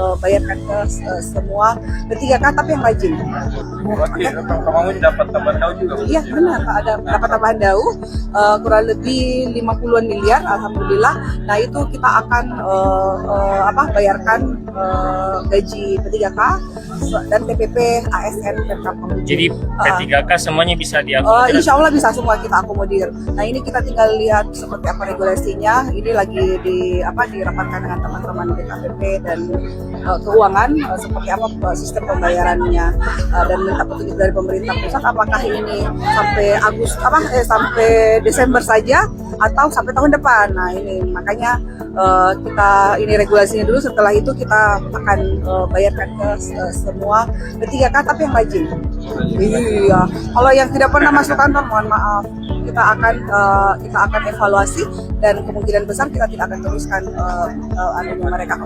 bayarkan ke semua P3K tapi yang rajin. Berarti kamu dapat tambahan daun juga? Iya benar, ada dapat tambahan DAU kurang lebih 50-an miliar, alhamdulillah. Nah itu kita akan bayarkan gaji P3K dan TPP ASN Pemkab Mamuju. Jadi P3K semuanya bisa diakomodir? Insya Allah bisa semua kita akomodir. Nah ini kita tinggal lihat seperti apa regulasinya. Ini lagi dirapatkan dengan teman-teman DKPP dan keuangan seperti apa sistem pembayarannya dan minta petunjuk dari pemerintah pusat apakah ini sampai Desember saja atau sampai tahun depan. Nah ini makanya ini regulasinya dulu, setelah itu kita akan bayarkan ke semua P3K tapi yang rajin. Iya, kalau yang tidak pernah masuk kantor mohon maaf, kita akan evaluasi dan kemungkinan besar kita tidak akan teruskan mereka.